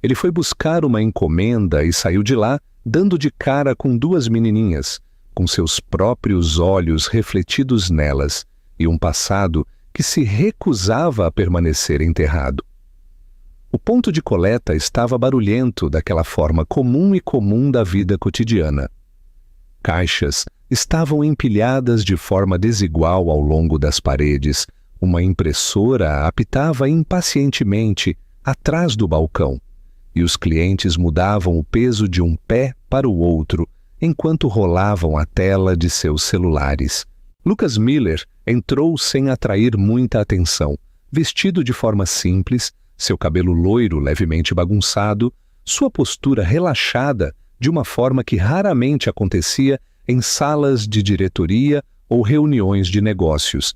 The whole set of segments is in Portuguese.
Ele foi buscar uma encomenda e saiu de lá dando de cara com duas menininhas, com seus próprios olhos refletidos nelas e um passado que se recusava a permanecer enterrado. O ponto de coleta estava barulhento daquela forma comum da vida cotidiana. Caixas estavam empilhadas de forma desigual ao longo das paredes. Uma impressora apitava impacientemente atrás do balcão, e os clientes mudavam o peso de um pé para o outro, enquanto rolavam a tela de seus celulares. Lucas Miller entrou sem atrair muita atenção, vestido de forma simples, seu cabelo loiro levemente bagunçado, sua postura relaxada de uma forma que raramente acontecia em salas de diretoria ou reuniões de negócios.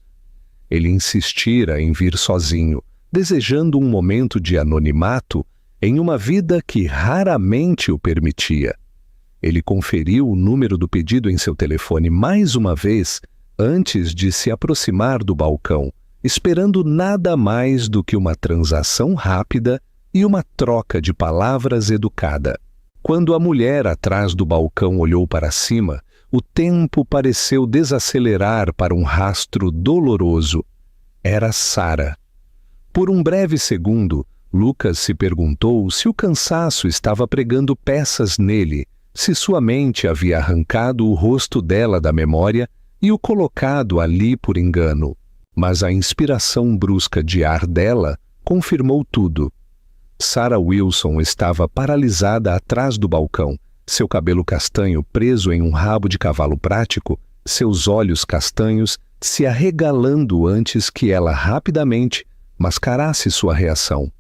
Ele insistira em vir sozinho, desejando um momento de anonimato em uma vida que raramente o permitia. Ele conferiu o número do pedido em seu telefone mais uma vez antes de se aproximar do balcão, esperando nada mais do que uma transação rápida e uma troca de palavras educada. Quando a mulher atrás do balcão olhou para cima, o tempo pareceu desacelerar para um rastro doloroso. Era Sara. Por um breve segundo, Lucas se perguntou se o cansaço estava pregando peças nele, se sua mente havia arrancado o rosto dela da memória e o colocado ali por engano. Mas a inspiração brusca de ar dela confirmou tudo. Sarah Wilson estava paralisada atrás do balcão, seu cabelo castanho preso em um rabo de cavalo prático, seus olhos castanhos se arregalando antes que ela rapidamente mascarasse sua reação.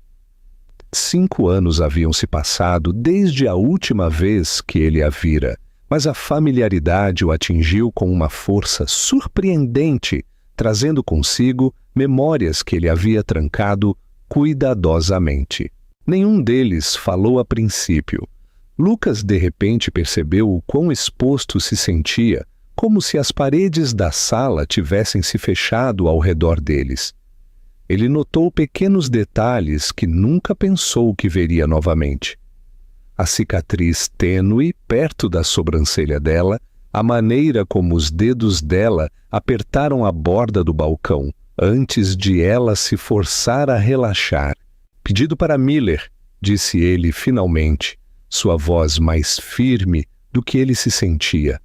5 anos haviam se passado desde a última vez que ele a vira, mas a familiaridade o atingiu com uma força surpreendente, trazendo consigo memórias que ele havia trancado cuidadosamente. Nenhum deles falou a princípio. Lucas de repente percebeu o quão exposto se sentia, como se as paredes da sala tivessem se fechado ao redor deles. Ele notou pequenos detalhes que nunca pensou que veria novamente. A cicatriz tênue perto da sobrancelha dela, a maneira como os dedos dela apertaram a borda do balcão antes de ela se forçar a relaxar. Pedido para Miller, disse ele finalmente, sua voz mais firme do que ele se sentia.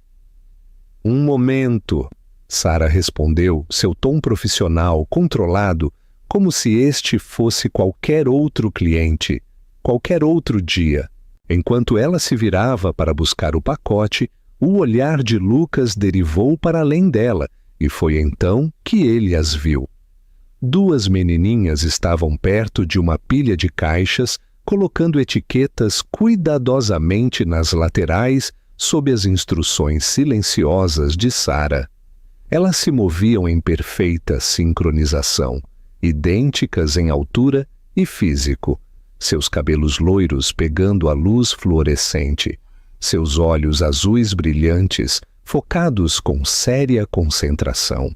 Um momento, Sara respondeu, seu tom profissional, controlado, como se este fosse qualquer outro cliente, qualquer outro dia. Enquanto ela se virava para buscar o pacote, o olhar de Lucas derivou para além dela, e foi então que ele as viu. 2 menininhas estavam perto de uma pilha de caixas, colocando etiquetas cuidadosamente nas laterais sob as instruções silenciosas de Sara. Elas se moviam em perfeita sincronização, idênticas em altura e físico, seus cabelos loiros pegando a luz fluorescente, seus olhos azuis brilhantes, focados com séria concentração.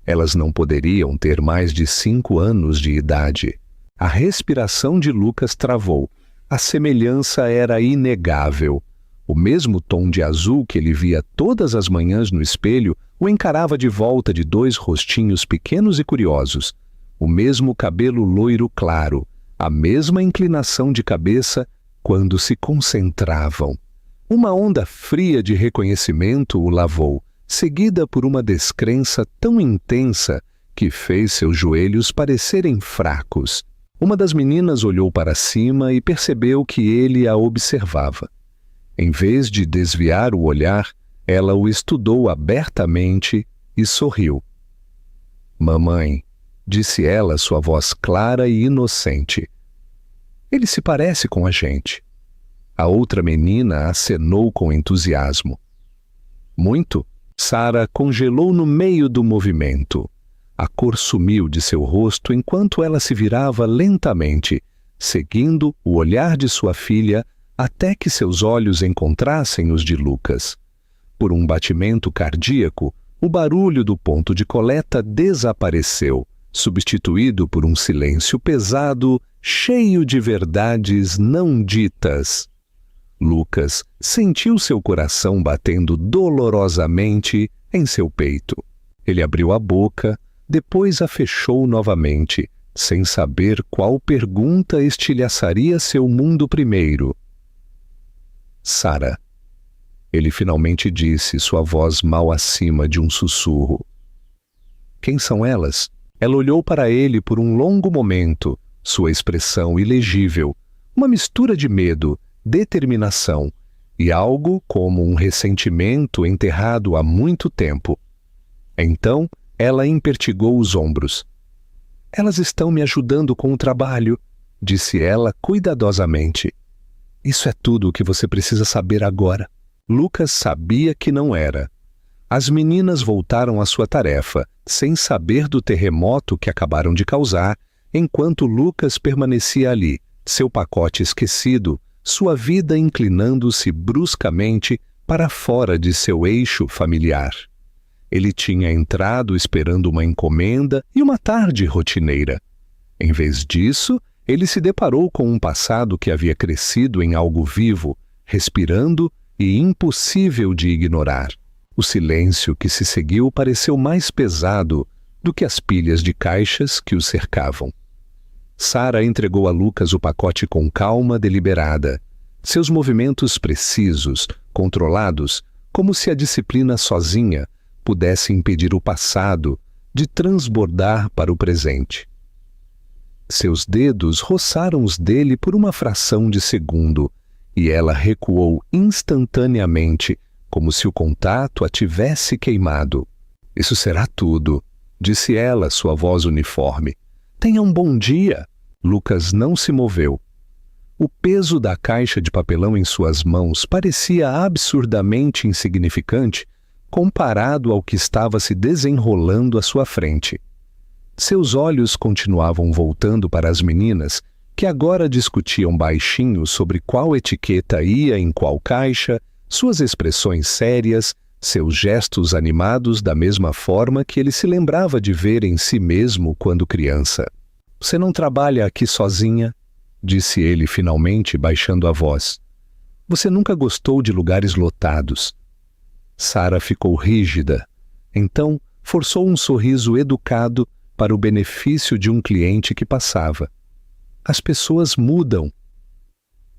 Elas não poderiam ter mais de 5 anos de idade. A respiração de Lucas travou. A semelhança era inegável. O mesmo tom de azul que ele via todas as manhãs no espelho o encarava de volta de 2 rostinhos pequenos e curiosos. O mesmo cabelo loiro claro, a mesma inclinação de cabeça quando se concentravam. Uma onda fria de reconhecimento o lavou, seguida por uma descrença tão intensa que fez seus joelhos parecerem fracos. Uma das meninas olhou para cima e percebeu que ele a observava. Em vez de desviar o olhar, ela o estudou abertamente e sorriu. "Mamãe", disse ela, sua voz clara e inocente. "Ele se parece com a gente." A outra menina acenou com entusiasmo. "Muito?" Sara congelou no meio do movimento. A cor sumiu de seu rosto enquanto ela se virava lentamente, seguindo o olhar de sua filha até que seus olhos encontrassem os de Lucas. Por um batimento cardíaco, o barulho do ponto de coleta desapareceu, substituído por um silêncio pesado, cheio de verdades não ditas. Lucas sentiu seu coração batendo dolorosamente em seu peito. Ele abriu a boca, depois a fechou novamente, sem saber qual pergunta estilhaçaria seu mundo primeiro. Sara. Ele finalmente disse, sua voz mal acima de um sussurro. Quem são elas? Ela olhou para ele por um longo momento, sua expressão ilegível, uma mistura de medo, determinação e algo como um ressentimento enterrado há muito tempo. Então, ela empertigou os ombros. Elas estão me ajudando com o trabalho, disse ela cuidadosamente. Isso é tudo o que você precisa saber agora. Lucas sabia que não era. As meninas voltaram à sua tarefa, sem saber do terremoto que acabaram de causar, enquanto Lucas permanecia ali, seu pacote esquecido, sua vida inclinando-se bruscamente para fora de seu eixo familiar. Ele tinha entrado esperando uma encomenda e uma tarde rotineira. Em vez disso, ele se deparou com um passado que havia crescido em algo vivo, respirando e impossível de ignorar. O silêncio que se seguiu pareceu mais pesado do que as pilhas de caixas que o cercavam. Sara entregou a Lucas o pacote com calma deliberada, seus movimentos precisos, controlados, como se a disciplina sozinha pudesse impedir o passado de transbordar para o presente. Seus dedos roçaram os dele por uma fração de segundo, e ela recuou instantaneamente, como se o contato a tivesse queimado. Isso será tudo, disse ela, sua voz uniforme. Tenha um bom dia. Lucas não se moveu. O peso da caixa de papelão em suas mãos parecia absurdamente insignificante comparado ao que estava se desenrolando à sua frente. Seus olhos continuavam voltando para as meninas, que agora discutiam baixinho sobre qual etiqueta ia em qual caixa, suas expressões sérias, seus gestos animados da mesma forma que ele se lembrava de ver em si mesmo quando criança. Você não trabalha aqui sozinha? Disse ele finalmente, baixando a voz. Você nunca gostou de lugares lotados. Sara ficou rígida. Então, forçou um sorriso educado para o benefício de um cliente que passava. As pessoas mudam.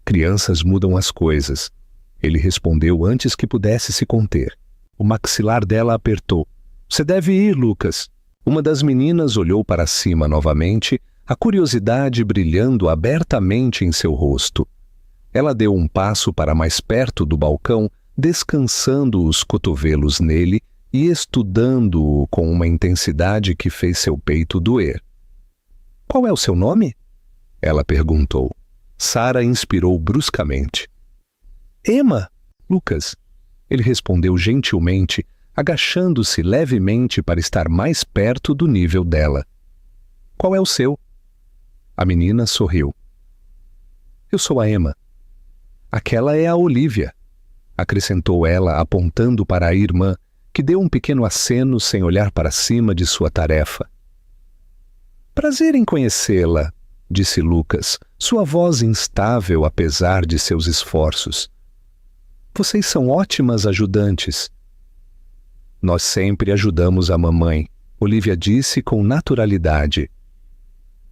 Crianças mudam as coisas. Ele respondeu antes que pudesse se conter. O maxilar dela apertou. Você deve ir, Lucas. Uma das meninas olhou para cima novamente, a curiosidade brilhando abertamente em seu rosto. Ela deu um passo para mais perto do balcão, descansando os cotovelos nele e estudando-o com uma intensidade que fez seu peito doer. Qual é o seu nome? Ela perguntou. Sara inspirou bruscamente. Emma, Lucas. Ele respondeu gentilmente, agachando-se levemente para estar mais perto do nível dela. Qual é o seu? A menina sorriu. Eu sou a Emma. Aquela é a Olivia, acrescentou ela, apontando para a irmã, que deu um pequeno aceno sem olhar para cima de sua tarefa. Prazer em conhecê-la, disse Lucas, sua voz instável apesar de seus esforços. Vocês são ótimas ajudantes. Nós sempre ajudamos a mamãe, Olivia disse com naturalidade.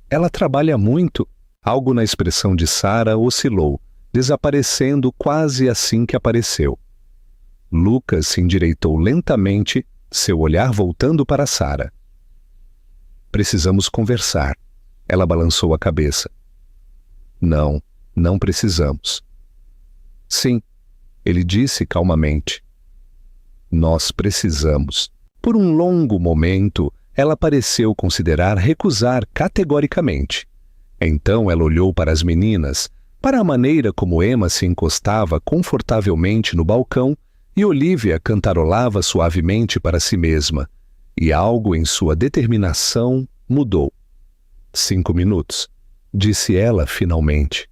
Ela trabalha muito. Algo na expressão de Sara oscilou, desaparecendo quase assim que apareceu. Lucas se endireitou lentamente, seu olhar voltando para Sara. Precisamos conversar. Ela balançou a cabeça. Não, não precisamos. Sim, ele disse calmamente. Nós precisamos. Por um longo momento, ela pareceu considerar recusar categoricamente. Então ela olhou para as meninas, para a maneira como Emma se encostava confortavelmente no balcão e Olivia cantarolava suavemente para si mesma, e algo em sua determinação mudou. 5 minutos, disse ela finalmente.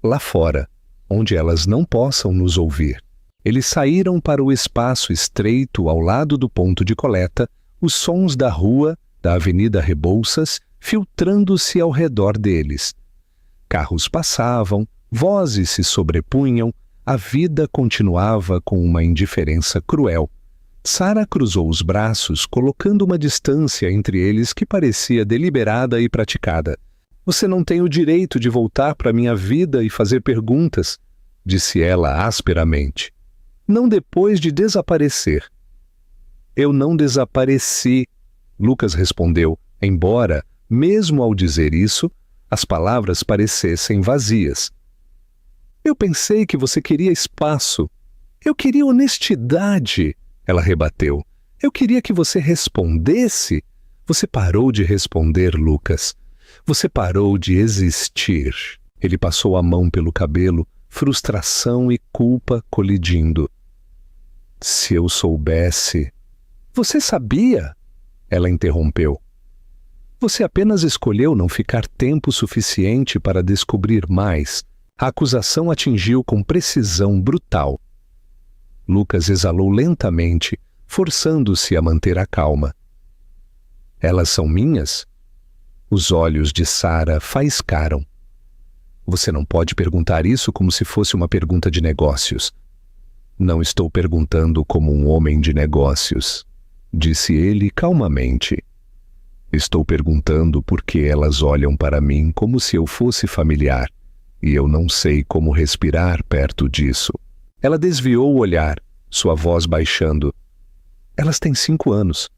Lá fora, onde elas não possam nos ouvir. Eles saíram para o espaço estreito ao lado do ponto de coleta, os sons da rua da Avenida Rebouças, filtrando-se ao redor deles. Carros passavam, vozes se sobrepunham, a vida continuava com uma indiferença cruel. Sara cruzou os braços, colocando uma distância entre eles que parecia deliberada e praticada. Você não tem o direito de voltar para minha vida e fazer perguntas, disse ela asperamente. Não depois de desaparecer. Eu não desapareci, Lucas respondeu, embora, mesmo ao dizer isso, as palavras parecessem vazias. Eu pensei que você queria espaço. Eu queria honestidade, ela rebateu. Eu queria que você respondesse. Você parou de responder, Lucas. Você parou de existir. Ele passou a mão pelo cabelo, frustração e culpa colidindo. Se eu soubesse... Você sabia? Ela interrompeu. Você apenas escolheu não ficar tempo suficiente para descobrir mais. A acusação atingiu com precisão brutal. Lucas exalou lentamente, forçando-se a manter a calma. Elas são minhas? Os olhos de Sara faiscaram. Você não pode perguntar isso como se fosse uma pergunta de negócios. Não estou perguntando como um homem de negócios, disse ele calmamente. Estou perguntando por que elas olham para mim como se eu fosse familiar, e eu não sei como respirar perto disso. Ela desviou o olhar, sua voz baixando. Elas têm 5 anos.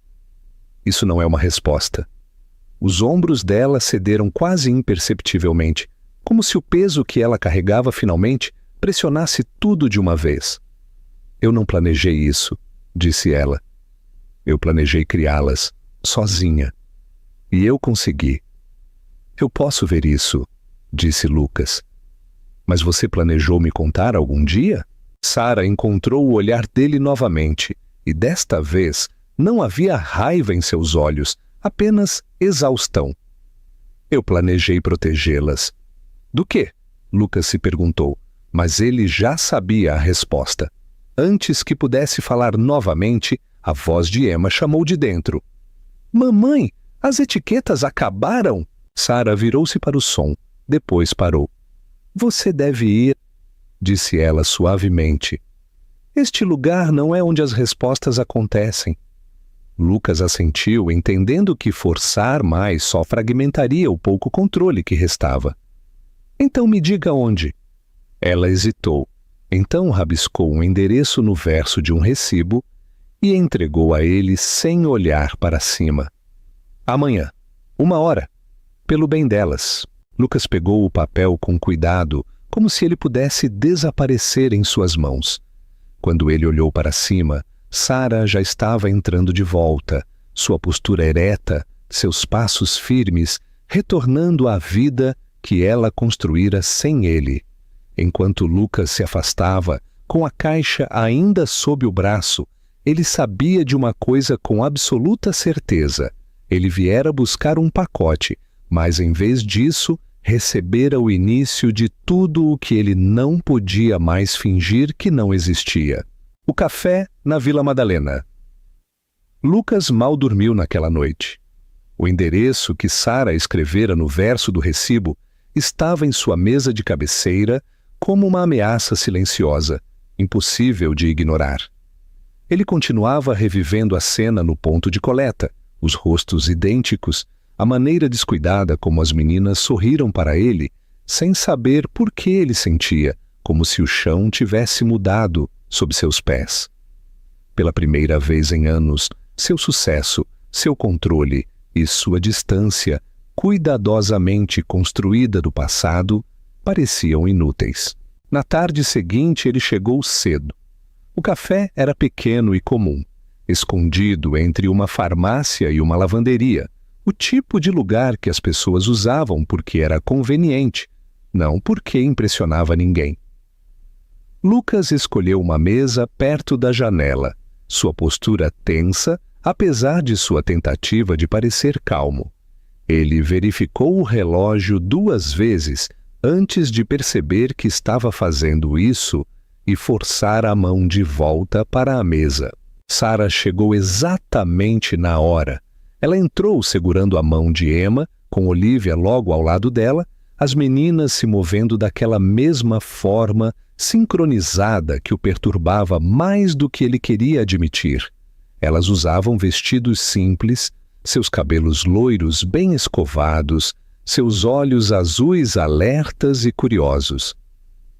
Isso não é uma resposta. Os ombros dela cederam quase imperceptivelmente, como se o peso que ela carregava finalmente pressionasse tudo de uma vez. Eu não planejei isso, disse ela. Eu planejei criá-las, sozinha. E eu consegui. Eu posso ver isso, disse Lucas. Mas você planejou me contar algum dia? Sara encontrou o olhar dele novamente, e desta vez não havia raiva em seus olhos, apenas exaustão. Eu planejei protegê-las. Do quê? Lucas se perguntou, mas ele já sabia a resposta. Antes que pudesse falar novamente, a voz de Emma chamou de dentro. Mamãe, as etiquetas acabaram? Sara virou-se para o som, depois parou. Você deve ir, disse ela suavemente. Este lugar não é onde as respostas acontecem. Lucas assentiu, entendendo que forçar mais só fragmentaria o pouco controle que restava. Então me diga onde. Ela hesitou. Então rabiscou um endereço no verso de um recibo e entregou a ele sem olhar para cima. Amanhã, 1h, pelo bem delas. Lucas pegou o papel com cuidado, como se ele pudesse desaparecer em suas mãos. Quando ele olhou para cima, Sara já estava entrando de volta, sua postura ereta, seus passos firmes, retornando à vida que ela construíra sem ele. Enquanto Lucas se afastava, com a caixa ainda sob o braço, ele sabia de uma coisa com absoluta certeza. Ele viera buscar um pacote, mas em vez disso, recebera o início de tudo o que ele não podia mais fingir que não existia. O café na Vila Madalena. Lucas mal dormiu naquela noite. O endereço que Sara escrevera no verso do recibo estava em sua mesa de cabeceira como uma ameaça silenciosa, impossível de ignorar. Ele continuava revivendo a cena no ponto de coleta, os rostos idênticos, a maneira descuidada como as meninas sorriram para ele, sem saber por que ele sentia, como se o chão tivesse mudado sob seus pés. Pela primeira vez em anos, seu sucesso, seu controle e sua distância, cuidadosamente construída do passado, pareciam inúteis. Na tarde seguinte ele chegou cedo. O café era pequeno e comum, escondido entre uma farmácia e uma lavanderia, o tipo de lugar que as pessoas usavam porque era conveniente, não porque impressionava ninguém. Lucas escolheu uma mesa perto da janela, sua postura tensa, apesar de sua tentativa de parecer calmo. Ele verificou o relógio 2 vezes antes de perceber que estava fazendo isso e forçar a mão de volta para a mesa. Sara chegou exatamente na hora. Ela entrou segurando a mão de Emma, com Olivia logo ao lado dela, as meninas se movendo daquela mesma forma sincronizada que o perturbava mais do que ele queria admitir. Elas usavam vestidos simples, seus cabelos loiros bem escovados, seus olhos azuis alertas e curiosos.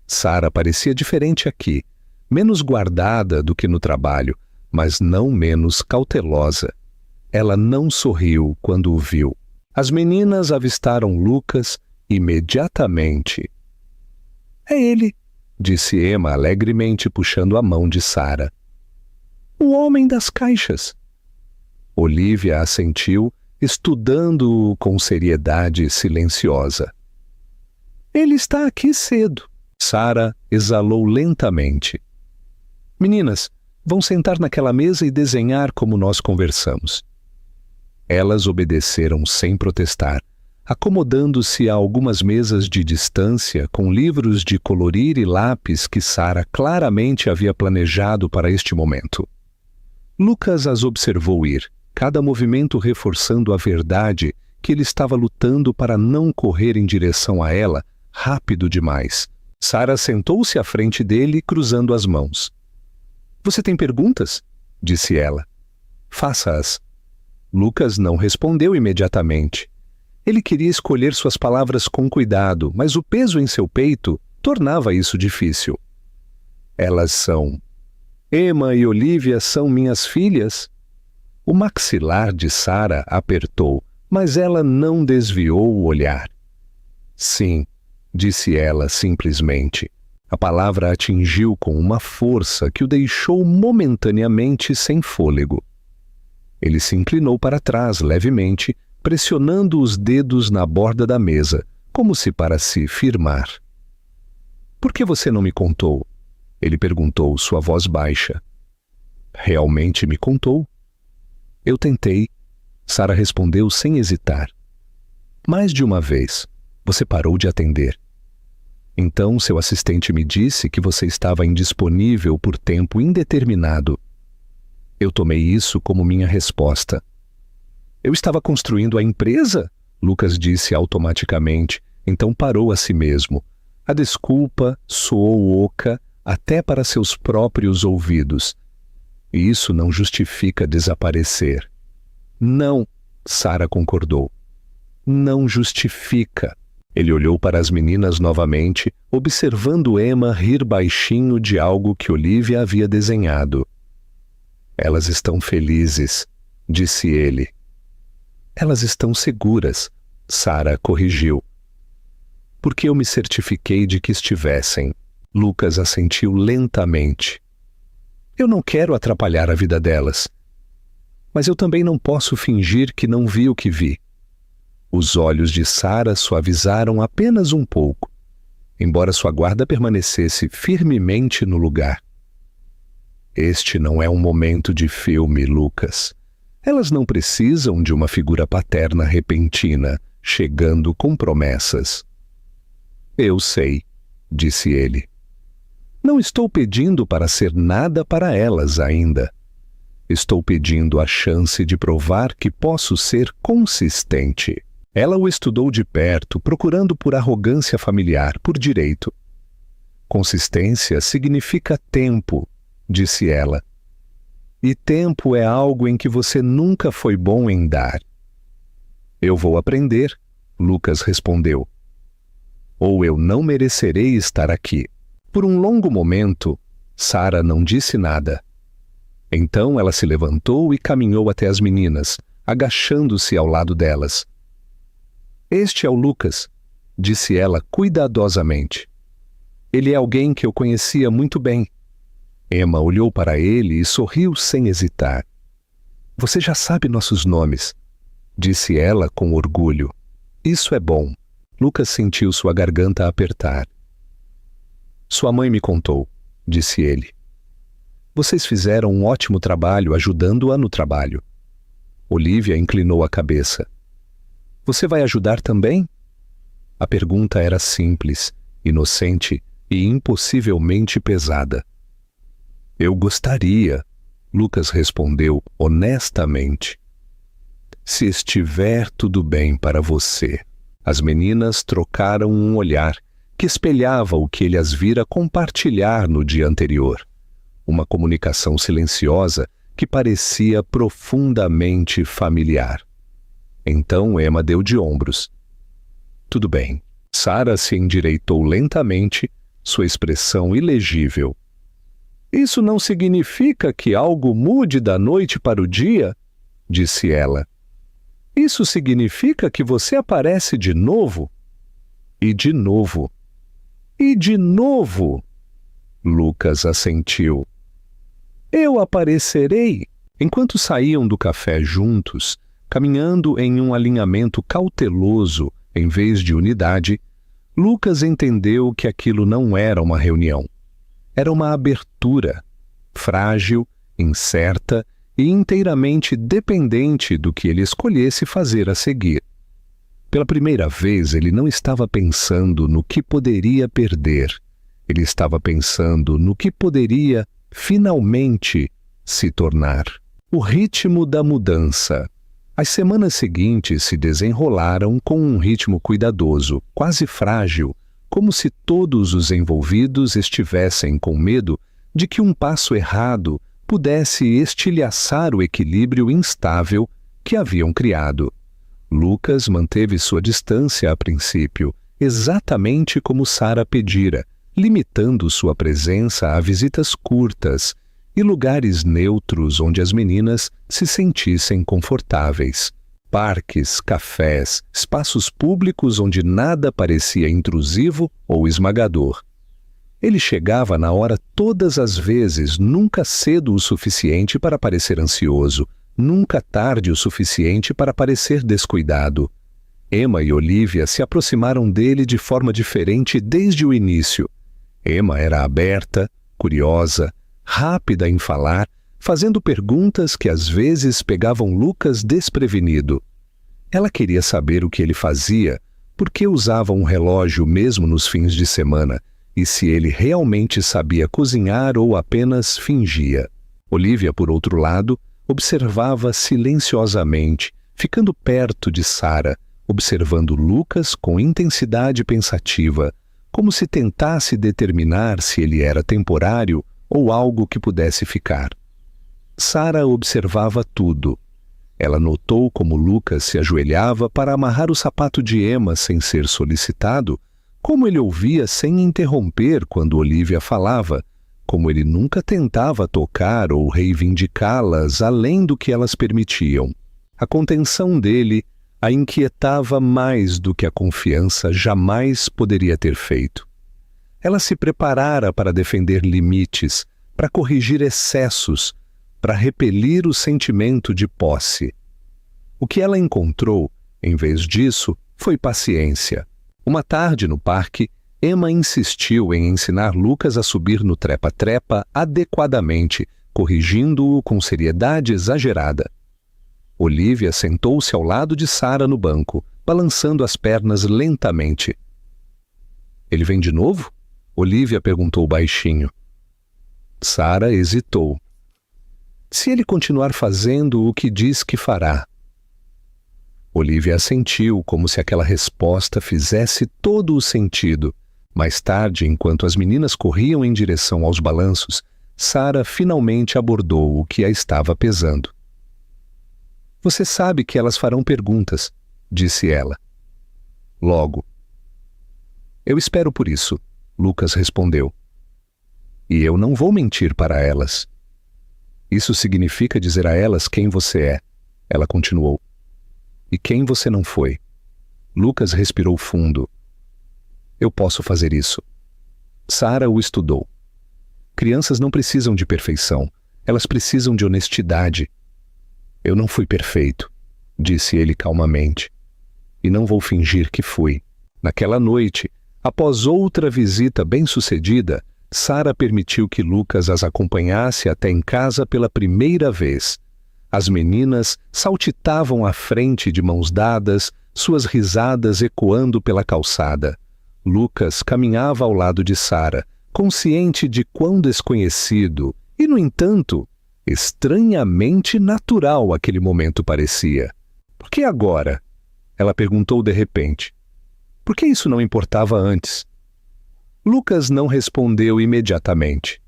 Sara parecia diferente aqui, menos guardada do que no trabalho, mas não menos cautelosa. Ela não sorriu quando o viu. As meninas avistaram Lucas imediatamente. "É ele", disse Emma alegremente puxando a mão de Sara. "O homem das caixas." Olivia assentiu, estudando-o com seriedade silenciosa. "Ele está aqui cedo." Sara exalou lentamente. "Meninas, vão sentar naquela mesa e desenhar como nós conversamos." Elas obedeceram sem protestar, acomodando-se a algumas mesas de distância com livros de colorir e lápis que Sara claramente havia planejado para este momento. Lucas as observou ir, cada movimento reforçando a verdade que ele estava lutando para não correr em direção a ela rápido demais. Sara sentou-se à frente dele, cruzando as mãos. "Você tem perguntas?" disse ela. "Faça-as." Lucas não respondeu imediatamente. Ele queria escolher suas palavras com cuidado, mas o peso em seu peito tornava isso difícil. "Elas são... Emma e Olivia são minhas filhas?" O maxilar de Sara apertou, mas ela não desviou o olhar. "Sim", disse ela simplesmente. A palavra atingiu com uma força que o deixou momentaneamente sem fôlego. Ele se inclinou para trás levemente, pressionando os dedos na borda da mesa, como se para se firmar. "Por que você não me contou?" Ele perguntou, sua voz baixa. "Realmente me contou?" "Eu tentei", Sara respondeu sem hesitar. "Mais de uma vez. Você parou de atender. Então seu assistente me disse que você estava indisponível por tempo indeterminado. Eu tomei isso como minha resposta." "Eu estava construindo a empresa?" Lucas disse automaticamente, então parou a si mesmo. A desculpa soou oca até para seus próprios ouvidos. E isso não justifica desaparecer. "Não", Sara concordou. "Não justifica." Ele olhou para as meninas novamente, observando Emma rir baixinho de algo que Olivia havia desenhado. "Elas estão felizes", disse ele. "Elas estão seguras", Sara corrigiu. "Porque eu me certifiquei de que estivessem." Lucas assentiu lentamente. "Eu não quero atrapalhar a vida delas. Mas eu também não posso fingir que não vi o que vi." Os olhos de Sara suavizaram apenas um pouco, embora sua guarda permanecesse firmemente no lugar. "Este não é um momento de filme, Lucas. Elas não precisam de uma figura paterna repentina, chegando com promessas." "Eu sei", disse ele. "Não estou pedindo para ser nada para elas ainda. Estou pedindo a chance de provar que posso ser consistente." Ela o estudou de perto, procurando por arrogância familiar, por direito. "Consistência significa tempo", disse ela. "E tempo é algo em que você nunca foi bom em dar." "Eu vou aprender", Lucas respondeu. "Ou eu não merecerei estar aqui." Por um longo momento, Sara não disse nada. Então ela se levantou e caminhou até as meninas, agachando-se ao lado delas. "Este é o Lucas", disse ela cuidadosamente. "Ele é alguém que eu conhecia muito bem." Emma olhou para ele e sorriu sem hesitar. "Você já sabe nossos nomes", disse ela com orgulho. "Isso é bom." Lucas sentiu sua garganta apertar. "Sua mãe me contou", disse ele. "Vocês fizeram um ótimo trabalho ajudando-a no trabalho." Olivia inclinou a cabeça. "Você vai ajudar também?" A pergunta era simples, inocente e impossivelmente pesada. "Eu gostaria", Lucas respondeu honestamente. se estiver tudo bem para você. As meninas trocaram um olhar que espelhava o que ele as vira compartilhar no dia anterior. Uma comunicação silenciosa que parecia profundamente familiar. Então Emma deu de ombros. Tudo bem. Sarah se endireitou lentamente, sua expressão ilegível. Isso não significa que algo mude da noite para o dia? Disse ela. Isso significa que você aparece de novo? E de novo. E de novo. Lucas assentiu. Eu aparecerei. Enquanto saíam do café juntos, caminhando em um alinhamento cauteloso em vez de unidade, Lucas entendeu que aquilo não era uma reunião. Era uma abertura, frágil, incerta e inteiramente dependente do que ele escolhesse fazer a seguir. Pela primeira vez, ele não estava pensando no que poderia perder. Ele estava pensando no que poderia finalmente se tornar. O ritmo da mudança. As semanas seguintes se desenrolaram com um ritmo cuidadoso, quase frágil, como se todos os envolvidos estivessem com medo de que um passo errado pudesse estilhaçar o equilíbrio instável que haviam criado. Lucas manteve sua distância a princípio, exatamente como Sarah pedira, limitando sua presença a visitas curtas e lugares neutros onde as meninas se sentissem confortáveis. Parques, cafés, espaços públicos onde nada parecia intrusivo ou esmagador. Ele chegava na hora todas as vezes, nunca cedo o suficiente para parecer ansioso, nunca tarde o suficiente para parecer descuidado. Emma e Olivia se aproximaram dele de forma diferente desde o início. Emma era aberta, curiosa, rápida em falar, fazendo perguntas que às vezes pegavam Lucas desprevenido. Ela queria saber o que ele fazia, por que usava um relógio mesmo nos fins de semana, e se ele realmente sabia cozinhar ou apenas fingia. Olivia, por outro lado, observava silenciosamente, ficando perto de Sarah, observando Lucas com intensidade pensativa, como se tentasse determinar se ele era temporário ou algo que pudesse ficar. Sarah observava tudo. Ela notou como Lucas se ajoelhava para amarrar o sapato de Emma sem ser solicitado, como ele ouvia sem interromper quando Olivia falava, como ele nunca tentava tocar ou reivindicá-las além do que elas permitiam. A contenção dele a inquietava mais do que a confiança jamais poderia ter feito. Ela se preparara para defender limites, para corrigir excessos, para repelir o sentimento de posse. O que ela encontrou, em vez disso, foi paciência. Uma tarde no parque, Emma insistiu em ensinar Lucas a subir no trepa-trepa adequadamente, corrigindo-o com seriedade exagerada. Olivia sentou-se ao lado de Sarah no banco, balançando as pernas lentamente. Ele vem de novo? Olivia perguntou baixinho. Sarah hesitou. Se ele continuar fazendo o que diz que fará. Olivia assentiu, como se aquela resposta fizesse todo o sentido. Mais tarde, enquanto as meninas corriam em direção aos balanços, Sarah finalmente abordou o que a estava pesando. Você sabe que elas farão perguntas, disse ela. Logo. Eu espero por isso, Lucas respondeu. E eu não vou mentir para elas. Isso significa dizer a elas quem você é, ela continuou. E quem você não foi. Lucas respirou fundo. Eu posso fazer isso. Sarah o estudou. Crianças não precisam de perfeição, elas precisam de honestidade. Eu não fui perfeito, disse ele calmamente. E não vou fingir que fui. Naquela noite, após outra visita bem-sucedida, Sarah permitiu que Lucas as acompanhasse até em casa pela primeira vez. As meninas saltitavam à frente de mãos dadas, suas risadas ecoando pela calçada. Lucas caminhava ao lado de Sarah, consciente de quão desconhecido e, no entanto, estranhamente natural aquele momento parecia. Por que agora? Ela perguntou de repente. Por que isso não importava antes? Lucas não respondeu imediatamente.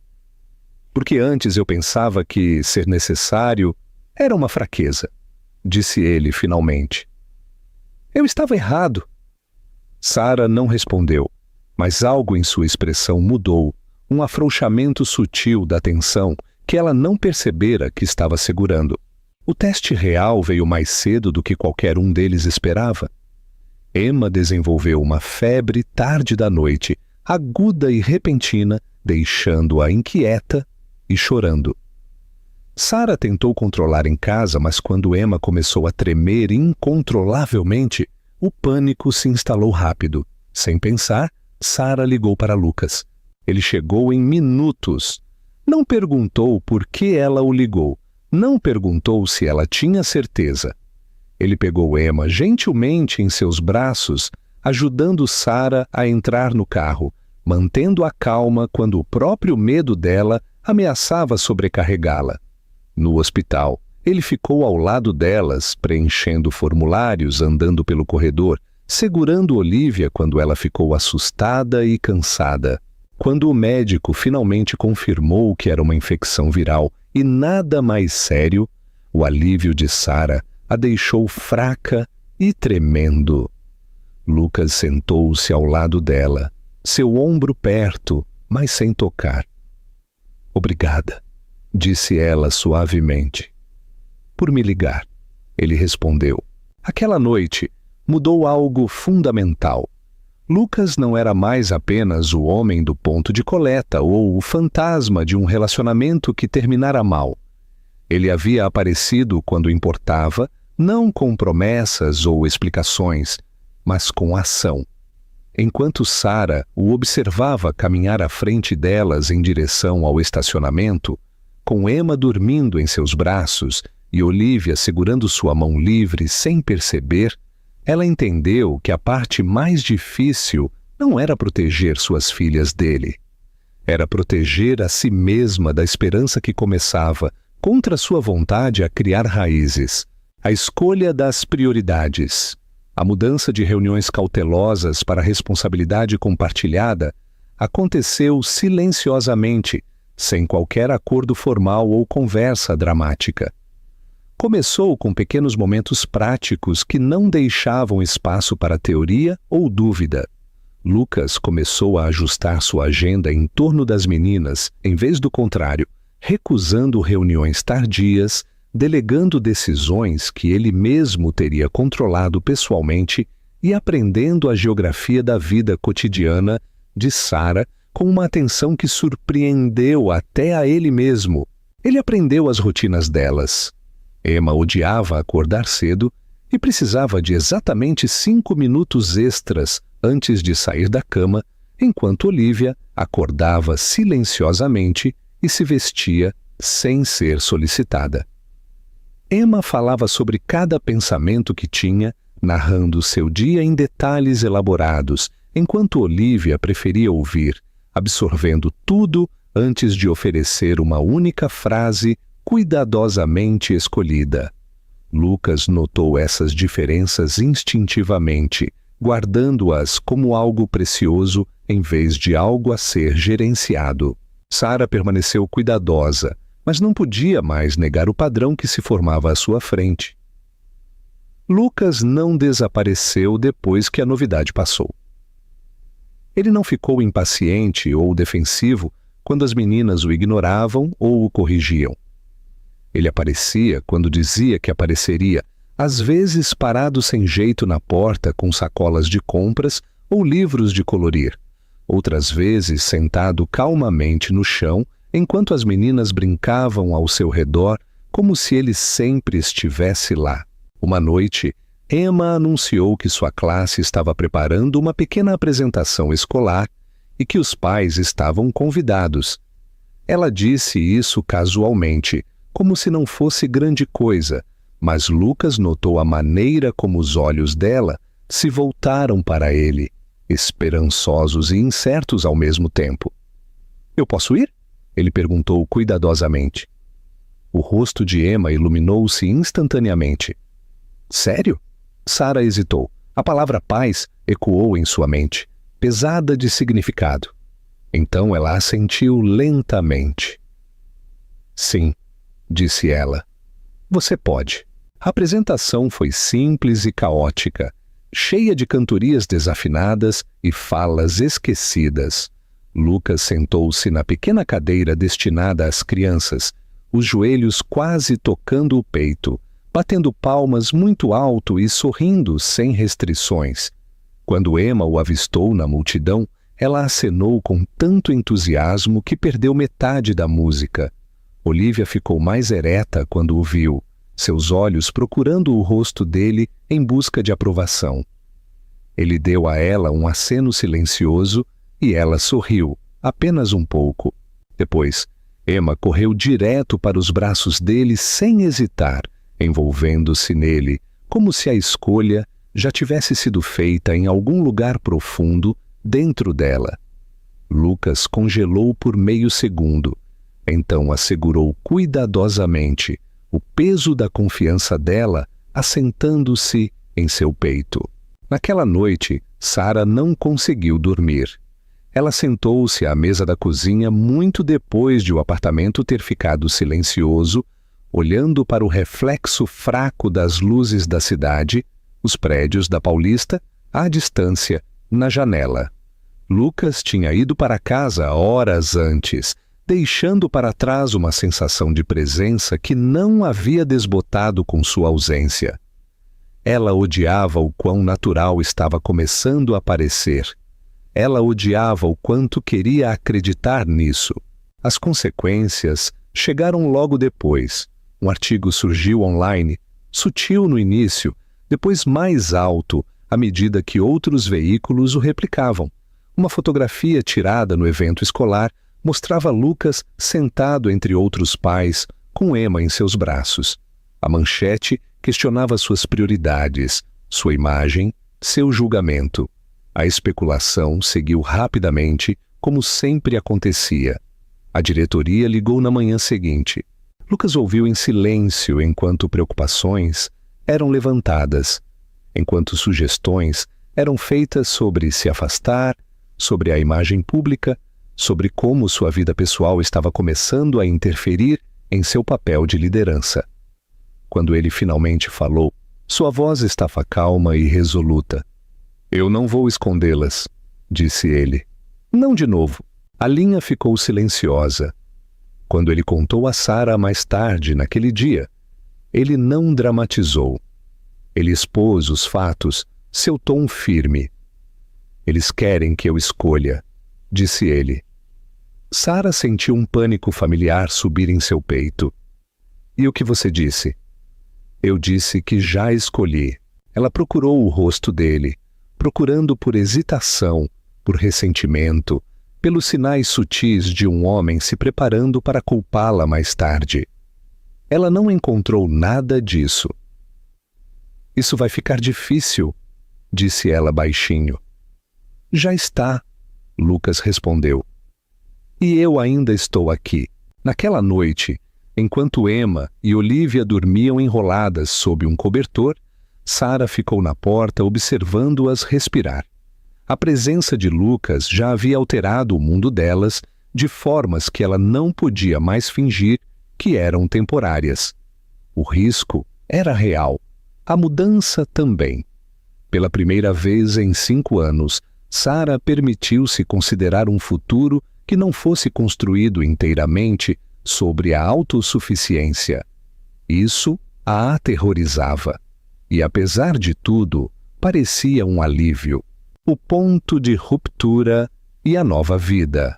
Porque antes eu pensava que ser necessário era uma fraqueza, disse ele finalmente. Eu estava errado. Sara não respondeu, mas algo em sua expressão mudou, um afrouxamento sutil da tensão que ela não percebera que estava segurando. O teste real veio mais cedo do que qualquer um deles esperava. Emma desenvolveu uma febre tarde da noite, aguda e repentina, deixando-a inquieta e chorando. Sara tentou controlar em casa, mas quando Emma começou a tremer incontrolavelmente, o pânico se instalou rápido. Sem pensar, Sara ligou para Lucas. Ele chegou em minutos. Não perguntou por que ela o ligou. Não perguntou se ela tinha certeza. Ele pegou Emma gentilmente em seus braços, ajudando Sara a entrar no carro, mantendo-a calma quando o próprio medo dela ameaçava sobrecarregá-la. No hospital, ele ficou ao lado delas, preenchendo formulários, andando pelo corredor, segurando Olivia quando ela ficou assustada e cansada. Quando o médico finalmente confirmou que era uma infecção viral e nada mais sério, o alívio de Sara a deixou fraca e tremendo. Lucas sentou-se ao lado dela, seu ombro perto, mas sem tocar. Obrigada, disse ela suavemente. Por me ligar, ele respondeu. Aquela noite mudou algo fundamental. Lucas não era mais apenas o homem do ponto de coleta ou o fantasma de um relacionamento que terminara mal. Ele havia aparecido quando importava, não com promessas ou explicações, mas com ação. Enquanto Sara o observava caminhar à frente delas em direção ao estacionamento, com Emma dormindo em seus braços e Olivia segurando sua mão livre sem perceber, ela entendeu que a parte mais difícil não era proteger suas filhas dele. Era proteger a si mesma da esperança que começava, contra sua vontade, a criar raízes. A escolha das prioridades, a mudança de reuniões cautelosas para responsabilidade compartilhada, aconteceu silenciosamente, sem qualquer acordo formal ou conversa dramática. Começou com pequenos momentos práticos que não deixavam espaço para teoria ou dúvida. Lucas começou a ajustar sua agenda em torno das meninas, em vez do contrário, recusando reuniões tardias, delegando decisões que ele mesmo teria controlado pessoalmente e aprendendo a geografia da vida cotidiana de Sara com uma atenção que surpreendeu até a ele mesmo. Ele aprendeu as rotinas delas. Emma odiava acordar cedo e precisava de exatamente 5 minutos extras antes de sair da cama, enquanto Olivia acordava silenciosamente e se vestia sem ser solicitada. Emma falava sobre cada pensamento que tinha, narrando seu dia em detalhes elaborados, enquanto Olivia preferia ouvir, absorvendo tudo antes de oferecer uma única frase cuidadosamente escolhida. Lucas notou essas diferenças instintivamente, guardando-as como algo precioso em vez de algo a ser gerenciado. Sara permaneceu cuidadosa, mas não podia mais negar o padrão que se formava à sua frente. Lucas não desapareceu depois que a novidade passou. Ele não ficou impaciente ou defensivo quando as meninas o ignoravam ou o corrigiam. Ele aparecia quando dizia que apareceria, às vezes parado sem jeito na porta com sacolas de compras ou livros de colorir, outras vezes sentado calmamente no chão enquanto as meninas brincavam ao seu redor como se ele sempre estivesse lá. Uma noite, Emma anunciou que sua classe estava preparando uma pequena apresentação escolar e que os pais estavam convidados. Ela disse isso casualmente, como se não fosse grande coisa, mas Lucas notou a maneira como os olhos dela se voltaram para ele, esperançosos e incertos ao mesmo tempo. "Eu posso ir?" ele perguntou cuidadosamente. O rosto de Emma iluminou-se instantaneamente. Sério? Sara hesitou. A palavra paz ecoou em sua mente, pesada de significado. Então ela assentiu lentamente. Sim, disse ela. Você pode. A apresentação foi simples e caótica, cheia de cantorias desafinadas e falas esquecidas. Lucas sentou-se na pequena cadeira destinada às crianças, os joelhos quase tocando o peito, batendo palmas muito alto e sorrindo sem restrições. Quando Emma o avistou na multidão, ela acenou com tanto entusiasmo que perdeu metade da música. Olivia ficou mais ereta quando o viu, seus olhos procurando o rosto dele em busca de aprovação. Ele deu a ela um aceno silencioso e ela sorriu, apenas um pouco. Depois, Emma correu direto para os braços dele sem hesitar, envolvendo-se nele, como se a escolha já tivesse sido feita em algum lugar profundo dentro dela. Lucas congelou por meio segundo, então a segurou cuidadosamente, o peso da confiança dela assentando-se em seu peito. Naquela noite, Sara não conseguiu dormir. Ela sentou-se à mesa da cozinha muito depois de o apartamento ter ficado silencioso, olhando para o reflexo fraco das luzes da cidade, os prédios da Paulista, à distância, na janela. Lucas tinha ido para casa horas antes, deixando para trás uma sensação de presença que não havia desbotado com sua ausência. Ela odiava o quão natural estava começando a parecer. Ela odiava o quanto queria acreditar nisso. As consequências chegaram logo depois. Um artigo surgiu online, sutil no início, depois mais alto à medida que outros veículos o replicavam. Uma fotografia tirada no evento escolar mostrava Lucas sentado entre outros pais, com Emma em seus braços. A manchete questionava suas prioridades, sua imagem, seu julgamento. A especulação seguiu rapidamente, como sempre acontecia. A diretoria ligou na manhã seguinte. Lucas ouviu em silêncio enquanto preocupações eram levantadas, enquanto sugestões eram feitas sobre se afastar, sobre a imagem pública, sobre como sua vida pessoal estava começando a interferir em seu papel de liderança. Quando ele finalmente falou, sua voz estava calma e resoluta. Eu não vou escondê-las, disse ele. Não de novo. A linha ficou silenciosa. Quando ele contou a Sara mais tarde, naquele dia, ele não dramatizou. Ele expôs os fatos, seu tom firme. Eles querem que eu escolha, disse ele. Sara sentiu um pânico familiar subir em seu peito. E o que você disse? Eu disse que já escolhi. Ela procurou o rosto dele, procurando por hesitação, por ressentimento, pelos sinais sutis de um homem se preparando para culpá-la mais tarde. Ela não encontrou nada disso. Isso vai ficar difícil, disse ela baixinho. Já está, Lucas respondeu. E eu ainda estou aqui. Naquela noite, enquanto Emma e Olivia dormiam enroladas sob um cobertor, Sara ficou na porta observando-as respirar. A presença de Lucas já havia alterado o mundo delas de formas que ela não podia mais fingir que eram temporárias. O risco era real. A mudança também. Pela primeira vez em 5 anos, Sara permitiu-se considerar um futuro que não fosse construído inteiramente sobre a autossuficiência. Isso a aterrorizava. E, apesar de tudo, parecia um alívio. O ponto de ruptura e a nova vida.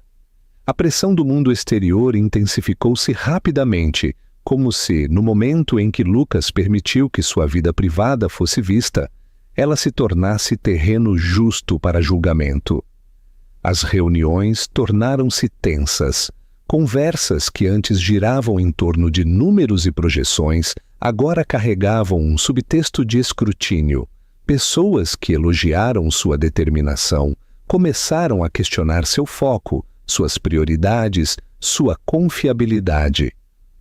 A pressão do mundo exterior intensificou-se rapidamente, como se, no momento em que Lucas permitiu que sua vida privada fosse vista, ela se tornasse terreno justo para julgamento. As reuniões tornaram-se tensas. Conversas que antes giravam em torno de números e projeções, agora carregavam um subtexto de escrutínio. Pessoas que elogiaram sua determinação começaram a questionar seu foco, suas prioridades, sua confiabilidade.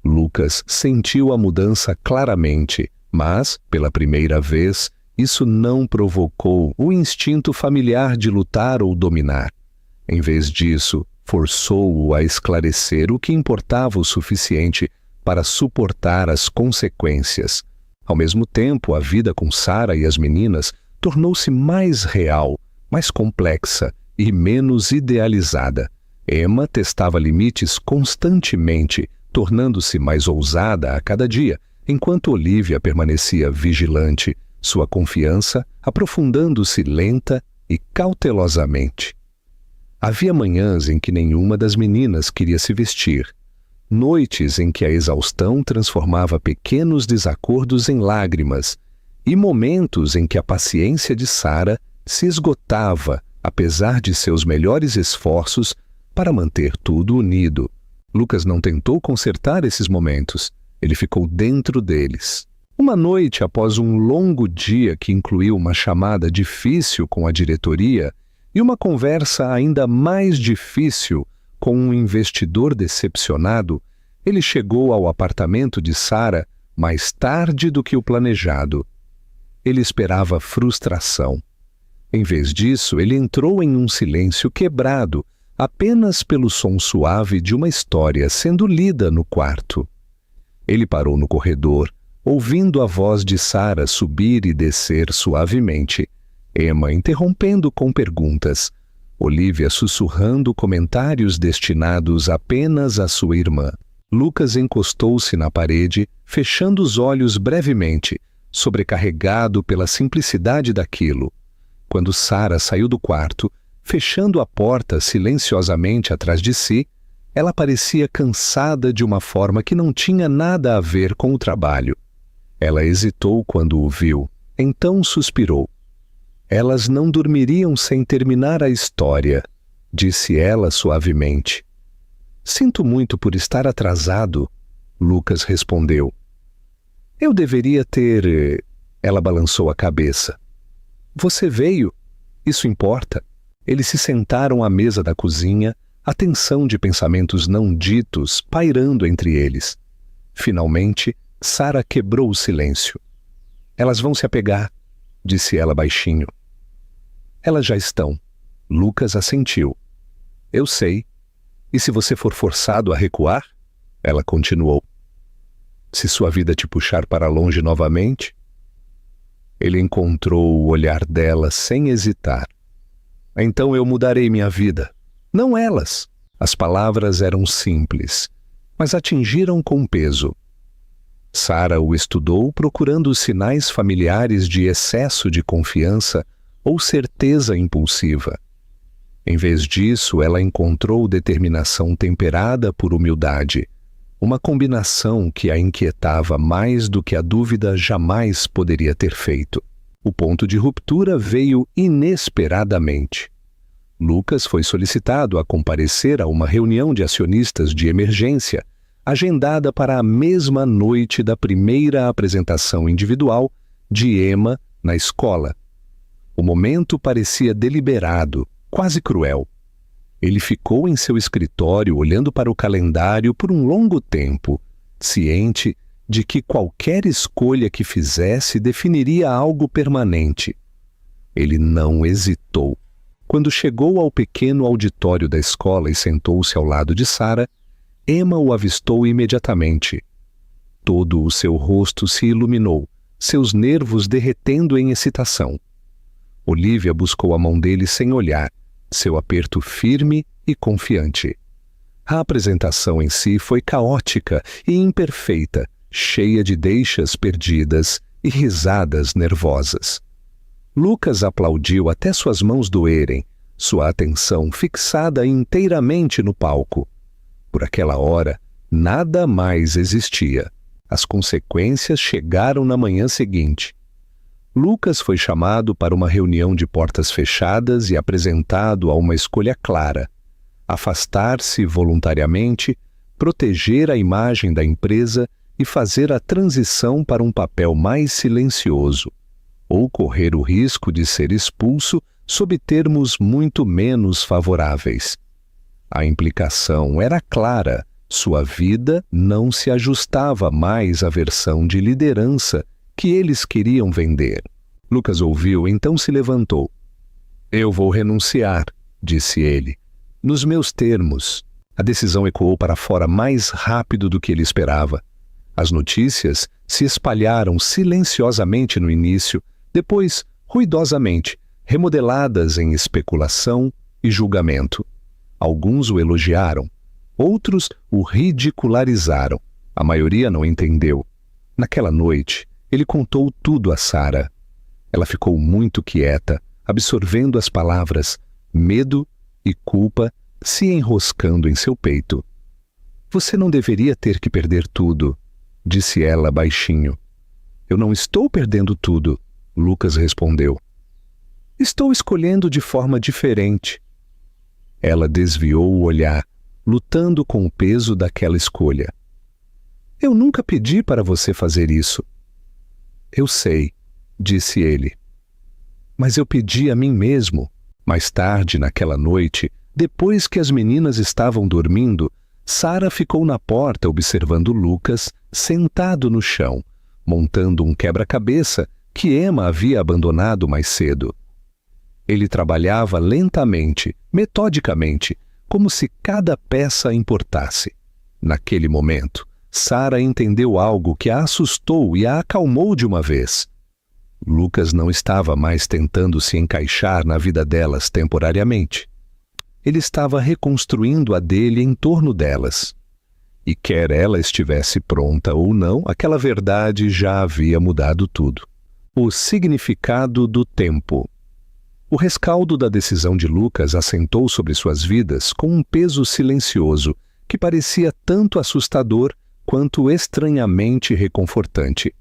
Lucas sentiu a mudança claramente, Mas, pela primeira vez, isso não provocou o instinto familiar de lutar ou dominar. Em vez disso, forçou-o a esclarecer o que importava o suficiente para suportar as consequências. Ao mesmo tempo, a vida com Sarah e as meninas tornou-se mais real, mais complexa e menos idealizada. Emma testava limites constantemente, tornando-se mais ousada a cada dia, enquanto Olivia permanecia vigilante, sua confiança aprofundando-se lenta e cautelosamente. Havia manhãs em que nenhuma das meninas queria se vestir, noites em que a exaustão transformava pequenos desacordos em lágrimas e momentos em que a paciência de Sarah se esgotava, apesar de seus melhores esforços para manter tudo unido. Lucas não tentou consertar esses momentos, ele ficou dentro deles. Uma noite após um longo dia que incluiu uma chamada difícil com a diretoria e uma conversa ainda mais difícil com um investidor decepcionado, ele chegou ao apartamento de Sarah mais tarde do que o planejado. Ele esperava frustração. Em vez disso, ele entrou em um silêncio quebrado apenas pelo som suave de uma história sendo lida no quarto. Ele parou no corredor, ouvindo a voz de Sarah subir e descer suavemente, Emma interrompendo com perguntas, Olivia sussurrando comentários destinados apenas à sua irmã. Lucas encostou-se na parede, fechando os olhos brevemente, sobrecarregado pela simplicidade daquilo. Quando Sarah saiu do quarto, fechando a porta silenciosamente atrás de si, ela parecia cansada de uma forma que não tinha nada a ver com o trabalho. Ela hesitou quando o viu, então suspirou. Elas não dormiriam sem terminar a história, disse ela suavemente. Sinto muito por estar atrasado, Lucas respondeu. Eu deveria ter... Ela balançou a cabeça. Você veio? Isso importa. Eles se sentaram à mesa da cozinha, a tensão de pensamentos não ditos pairando entre eles. Finalmente, Sarah quebrou o silêncio. Elas vão se apegar, disse ela baixinho. Elas já estão. Lucas assentiu. Eu sei. E se você for forçado a recuar? Ela continuou. Se sua vida te puxar para longe novamente? Ele encontrou o olhar dela sem hesitar. Então eu mudarei minha vida. Não elas. As palavras eram simples, mas atingiram com peso. Sarah o estudou procurando os sinais familiares de excesso de confiança ou certeza impulsiva. Em vez disso, ela encontrou determinação temperada por humildade, uma combinação que a inquietava mais do que a dúvida jamais poderia ter feito. O ponto de ruptura veio inesperadamente. Lucas foi solicitado a comparecer a uma reunião de acionistas de emergência, agendada para a mesma noite da primeira apresentação individual de Emma na escola. O momento parecia deliberado, quase cruel. Ele ficou em seu escritório olhando para o calendário por um longo tempo, ciente de que qualquer escolha que fizesse definiria algo permanente. Ele não hesitou. Quando chegou ao pequeno auditório da escola e sentou-se ao lado de Sarah, Emma o avistou imediatamente. Todo o seu rosto se iluminou, seus nervos derretendo em excitação. Olivia buscou a mão dele sem olhar, seu aperto firme e confiante. A apresentação em si foi caótica e imperfeita, cheia de deixas perdidas e risadas nervosas. Lucas aplaudiu até suas mãos doerem, sua atenção fixada inteiramente no palco. Por aquela hora, nada mais existia. As consequências chegaram na manhã seguinte. Lucas foi chamado para uma reunião de portas fechadas e apresentado a uma escolha clara: afastar-se voluntariamente, proteger a imagem da empresa e fazer a transição para um papel mais silencioso, ou correr o risco de ser expulso sob termos muito menos favoráveis. A implicação era clara: sua vida não se ajustava mais à versão de liderança que eles queriam vender. Lucas ouviu, então se levantou. Eu vou renunciar, disse ele. Nos meus termos. A decisão ecoou para fora mais rápido do que ele esperava. As notícias se espalharam silenciosamente no início, depois ruidosamente, remodeladas em especulação e julgamento. Alguns o elogiaram, outros o ridicularizaram. A maioria não entendeu. Naquela noite, ele contou tudo a Sara. Ela ficou muito quieta, absorvendo as palavras medo e culpa se enroscando em seu peito. Você não deveria ter que perder tudo, disse ela baixinho. Eu não estou perdendo tudo, Lucas respondeu. Estou escolhendo de forma diferente. Ela desviou o olhar, lutando com o peso daquela escolha. Eu nunca pedi para você fazer isso. Eu sei, disse ele. Mas eu pedi a mim mesmo. Mais tarde, naquela noite, depois que as meninas estavam dormindo, Sara ficou na porta observando Lucas sentado no chão, montando um quebra-cabeça que Emma havia abandonado mais cedo. Ele trabalhava lentamente, metodicamente, como se cada peça importasse. Naquele momento, Sara entendeu algo que a assustou e a acalmou de uma vez. Lucas não estava mais tentando se encaixar na vida delas temporariamente. Ele estava reconstruindo a dele em torno delas. E quer ela estivesse pronta ou não, aquela verdade já havia mudado tudo. O significado do tempo. O rescaldo da decisão de Lucas assentou sobre suas vidas com um peso silencioso que parecia tanto assustador quanto estranhamente reconfortante.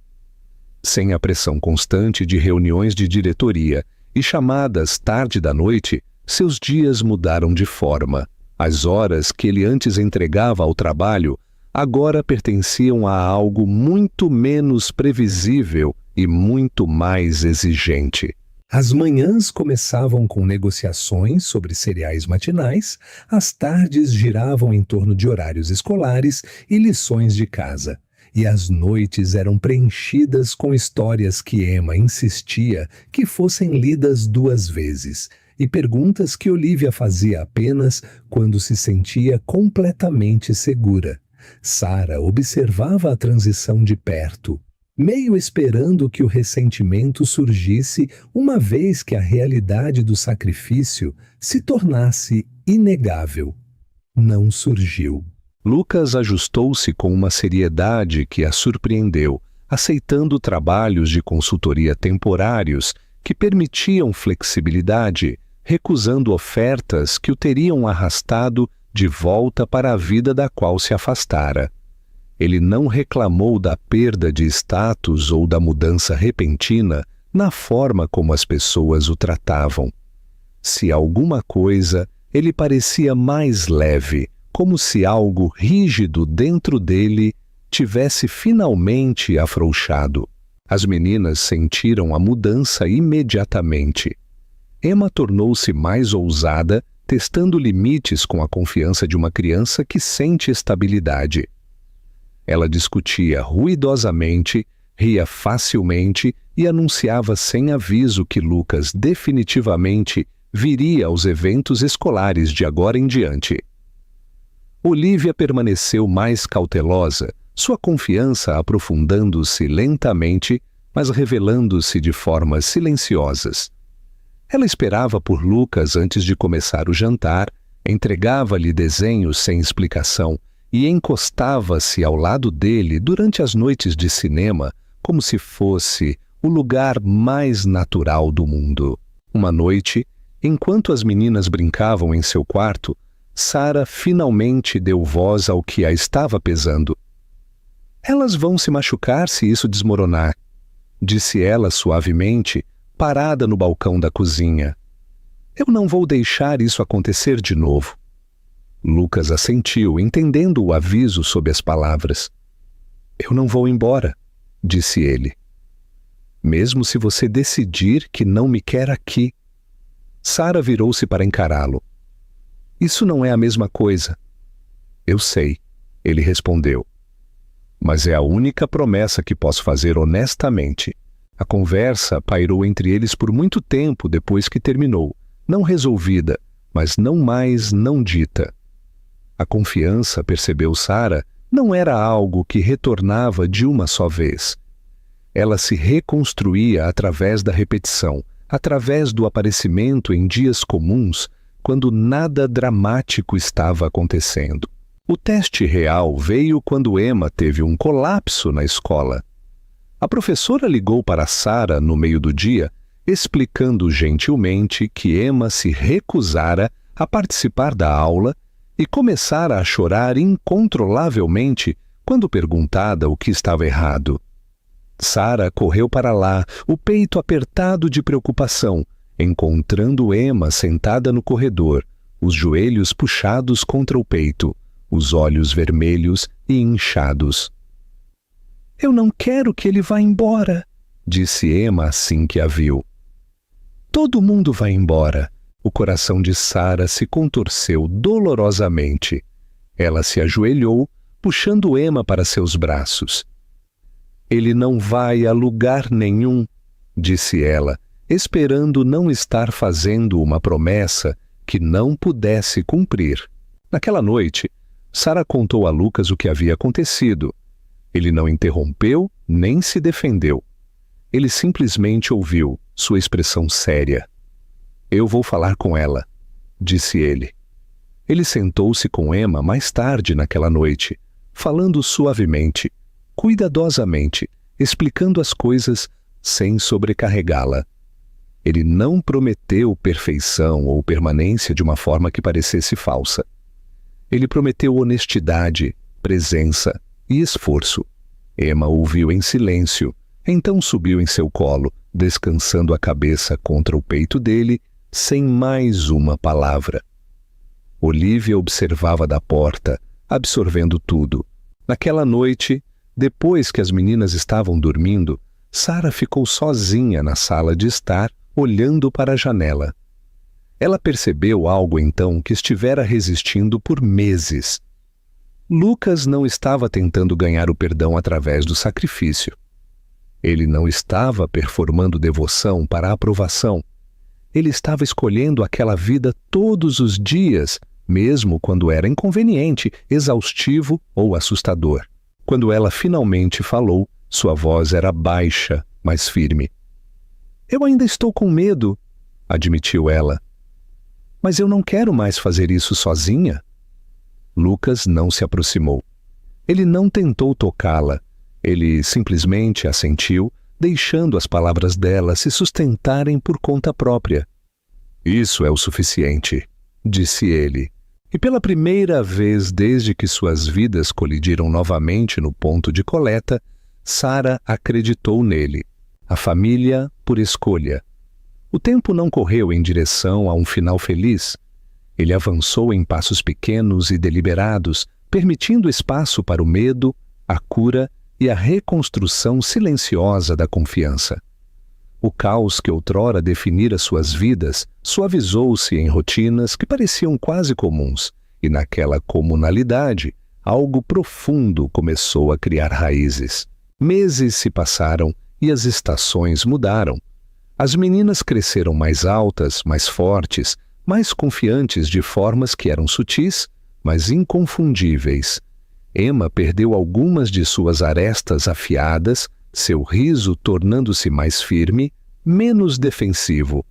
Sem a pressão constante de reuniões de diretoria e chamadas tarde da noite, seus dias mudaram de forma. As horas que ele antes entregava ao trabalho agora pertenciam a algo muito menos previsível e muito mais exigente. As manhãs começavam com negociações sobre cereais matinais, as tardes giravam em torno de horários escolares e lições de casa, e as noites eram preenchidas com histórias que Emma insistia que fossem lidas 2 vezes, e perguntas que Olivia fazia apenas quando se sentia completamente segura. Sara observava a transição de perto, meio esperando que o ressentimento surgisse uma vez que a realidade do sacrifício se tornasse inegável. Não surgiu. Lucas ajustou-se com uma seriedade que a surpreendeu, aceitando trabalhos de consultoria temporários que permitiam flexibilidade, recusando ofertas que o teriam arrastado de volta para a vida da qual se afastara. Ele não reclamou da perda de status ou da mudança repentina na forma como as pessoas o tratavam. Se alguma coisa, ele parecia mais leve, como se algo rígido dentro dele tivesse finalmente afrouxado. As meninas sentiram a mudança imediatamente. Emma tornou-se mais ousada, testando limites com a confiança de uma criança que sente estabilidade. Ela discutia ruidosamente, ria facilmente e anunciava sem aviso que Lucas definitivamente viria aos eventos escolares de agora em diante. Olivia permaneceu mais cautelosa, sua confiança aprofundando-se lentamente, mas revelando-se de formas silenciosas. Ela esperava por Lucas antes de começar o jantar, entregava-lhe desenhos sem explicação e encostava-se ao lado dele durante as noites de cinema como se fosse o lugar mais natural do mundo. Uma noite, enquanto as meninas brincavam em seu quarto, Sara finalmente deu voz ao que a estava pesando. Elas vão se machucar se isso desmoronar, disse ela suavemente, parada no balcão da cozinha. Eu não vou deixar isso acontecer de novo. Lucas assentiu, entendendo o aviso sob as palavras. Eu não vou embora, disse ele. Mesmo se você decidir que não me quer aqui. Sara virou-se para encará-lo. Isso não é a mesma coisa. Eu sei, ele respondeu. mas é a única promessa que posso fazer honestamente. A conversa pairou entre eles por muito tempo depois que terminou, não resolvida, mas não mais não dita. A confiança, percebeu Sara, não era algo que retornava de uma só vez. Ela se reconstruía através da repetição, através do aparecimento em dias comuns, quando nada dramático estava acontecendo. O teste real veio quando Emma teve um colapso na escola. A professora ligou para Sara no meio do dia, explicando gentilmente que Emma se recusara a participar da aula e começara a chorar incontrolavelmente quando perguntada o que estava errado. Sara correu para lá, o peito apertado de preocupação, encontrando Emma sentada no corredor, os joelhos puxados contra o peito, os olhos vermelhos e inchados. "Eu não quero que ele vá embora", disse Emma assim que a viu. "Todo mundo vai embora." O coração de Sara se contorceu dolorosamente. Ela se ajoelhou, puxando Emma para seus braços. "Ele não vai a lugar nenhum", disse ela, esperando não estar fazendo uma promessa que não pudesse cumprir. Naquela noite, Sara contou a Lucas o que havia acontecido. Ele não interrompeu nem se defendeu. Ele simplesmente ouviu, sua expressão séria. "Eu vou falar com ela", disse ele. Ele sentou-se com Emma mais tarde naquela noite, falando suavemente, cuidadosamente, explicando as coisas sem sobrecarregá-la. Ele não prometeu perfeição ou permanência de uma forma que parecesse falsa. Ele prometeu honestidade, presença e esforço. Emma ouviu em silêncio, então subiu em seu colo, descansando a cabeça contra o peito dele, sem mais uma palavra. Olivia observava da porta, absorvendo tudo. Naquela noite, depois que as meninas estavam dormindo, Sara ficou sozinha na sala de estar, olhando para a janela. Ela percebeu algo então que estivera resistindo por meses. Lucas não estava tentando ganhar o perdão através do sacrifício. Ele não estava performando devoção para a aprovação. Ele estava escolhendo aquela vida todos os dias, mesmo quando era inconveniente, exaustivo ou assustador. Quando ela finalmente falou, sua voz era baixa, mas firme. "Eu ainda estou com medo", admitiu ela. "Mas eu não quero mais fazer isso sozinha." Lucas não se aproximou. Ele não tentou tocá-la. Ele simplesmente assentiu, deixando as palavras dela se sustentarem por conta própria. "Isso é o suficiente", disse ele. E pela primeira vez desde que suas vidas colidiram novamente no ponto de coleta, Sara acreditou nele. A família por escolha. O tempo não correu em direção a um final feliz. Ele avançou em passos pequenos e deliberados, permitindo espaço para o medo, a cura e a reconstrução silenciosa da confiança. O caos que outrora definira suas vidas suavizou-se em rotinas que pareciam quase comuns, e naquela comunalidade, algo profundo começou a criar raízes. Meses se passaram e as estações mudaram. As meninas cresceram mais altas, mais fortes, mais confiantes de formas que eram sutis, mas inconfundíveis. Emma perdeu algumas de suas arestas afiadas, seu riso tornando-se mais firme, menos defensivo.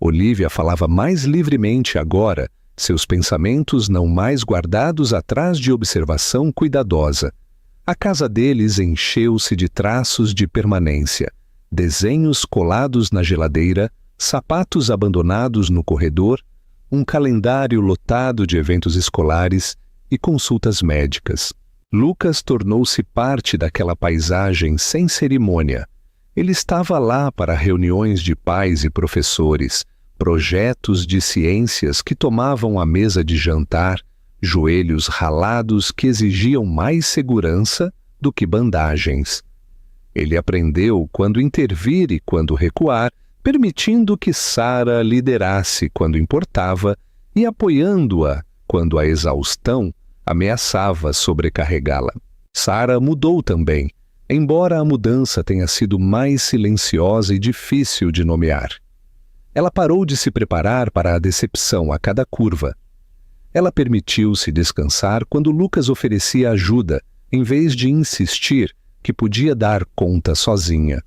Olivia falava mais livremente agora, seus pensamentos não mais guardados atrás de observação cuidadosa. A casa deles encheu-se de traços de permanência, desenhos colados na geladeira, sapatos abandonados no corredor, um calendário lotado de eventos escolares e consultas médicas. Lucas tornou-se parte daquela paisagem sem cerimônia. Ele estava lá para reuniões de pais e professores, projetos de ciências que tomavam a mesa de jantar, joelhos ralados que exigiam mais segurança do que bandagens. Ele aprendeu quando intervir e quando recuar, permitindo que Sara liderasse quando importava e apoiando-a quando a exaustão ameaçava sobrecarregá-la. Sara mudou também, embora a mudança tenha sido mais silenciosa e difícil de nomear. Ela parou de se preparar para a decepção a cada curva. Ela permitiu-se descansar quando Lucas oferecia ajuda, em vez de insistir que podia dar conta sozinha.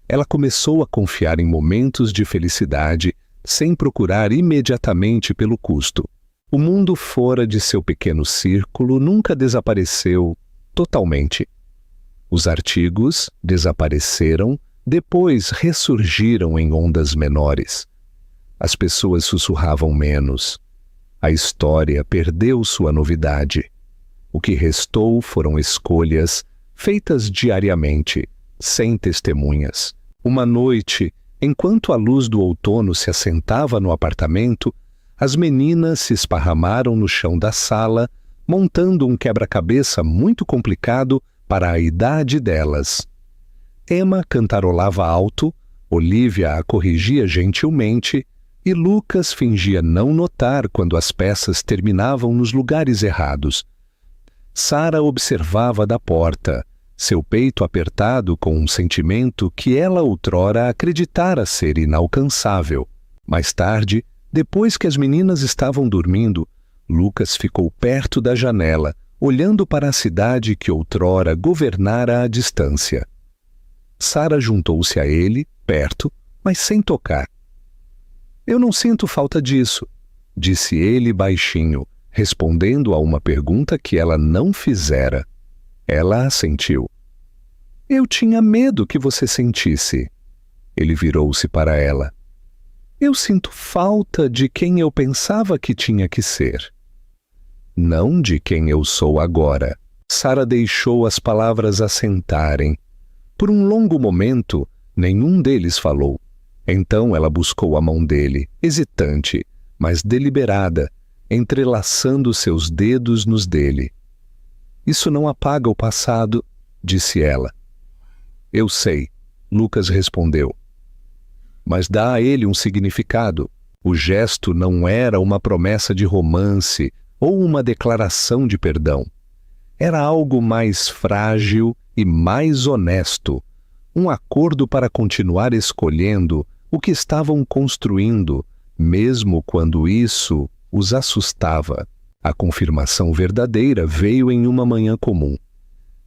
Ela começou a confiar em momentos de felicidade, sem procurar imediatamente pelo custo. O mundo fora de seu pequeno círculo nunca desapareceu totalmente. Os artigos desapareceram, depois ressurgiram em ondas menores. As pessoas sussurravam menos. A história perdeu sua novidade. O que restou foram escolhas feitas diariamente, sem testemunhas. Uma noite, enquanto a luz do outono se assentava no apartamento, as meninas se esparramaram no chão da sala, montando um quebra-cabeça muito complicado para a idade delas. Emma cantarolava alto, Olivia a corrigia gentilmente e Lucas fingia não notar quando as peças terminavam nos lugares errados. Sara observava da porta, seu peito apertado com um sentimento que ela outrora acreditara ser inalcançável. Mais tarde, depois que as meninas estavam dormindo, Lucas ficou perto da janela, olhando para a cidade que outrora governara à distância. Sara juntou-se a ele, perto, mas sem tocar. "Eu não sinto falta disso", disse ele baixinho, respondendo a uma pergunta que ela não fizera. Ela assentiu. "Eu tinha medo que você sentisse." Ele virou-se para ela. "Eu sinto falta de quem eu pensava que tinha que ser." "Não de quem eu sou agora." Sara deixou as palavras assentarem. Por um longo momento, nenhum deles falou. Então ela buscou a mão dele, hesitante, mas deliberada, entrelaçando seus dedos nos dele. "Isso não apaga o passado", disse ela. "Eu sei", Lucas respondeu. "Mas dá a ele um significado. O gesto não era uma promessa de romance ou uma declaração de perdão. Era algo mais frágil e mais honesto, um acordo para continuar escolhendo o que estavam construindo, mesmo quando isso os assustava. A confirmação verdadeira veio em uma manhã comum.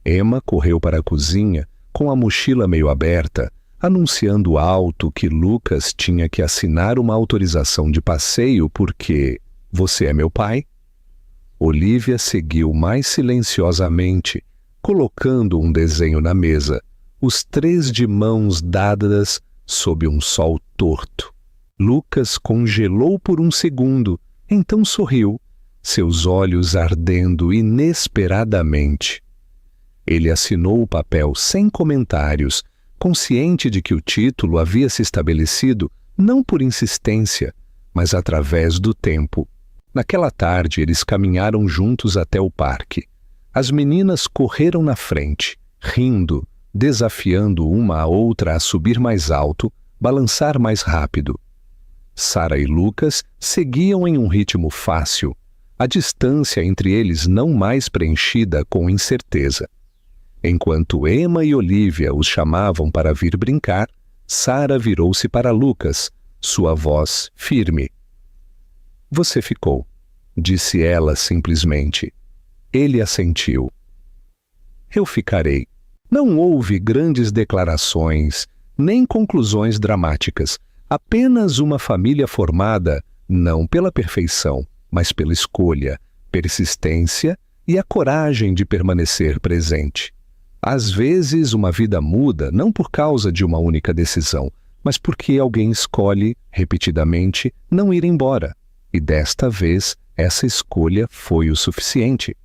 Emma correu para a cozinha, com a mochila meio aberta, anunciando alto que Lucas tinha que assinar uma autorização de passeio porque "Você é meu pai?" Olivia seguiu mais silenciosamente, colocando um desenho na mesa, os três de mãos dadas sob um sol torto. Lucas congelou por um segundo, então sorriu, seus olhos ardendo inesperadamente. Ele assinou o papel sem comentários, consciente de que o título havia se estabelecido não por insistência, mas através do tempo. Naquela tarde, eles caminharam juntos até o parque. As meninas correram na frente, rindo, desafiando uma a outra a subir mais alto, balançar mais rápido. Sara e Lucas seguiam em um ritmo fácil, a distância entre eles não mais preenchida com incerteza. Enquanto Emma e Olivia os chamavam para vir brincar, Sara virou-se para Lucas, sua voz firme. "Você ficou", disse ela simplesmente. Ele assentiu. "Eu ficarei." Não houve grandes declarações, nem conclusões dramáticas, apenas uma família formada, não pela perfeição, mas pela escolha, persistência e a coragem de permanecer presente. Às vezes, uma vida muda não por causa de uma única decisão, mas porque alguém escolhe, repetidamente, não ir embora. E desta vez, essa escolha foi o suficiente.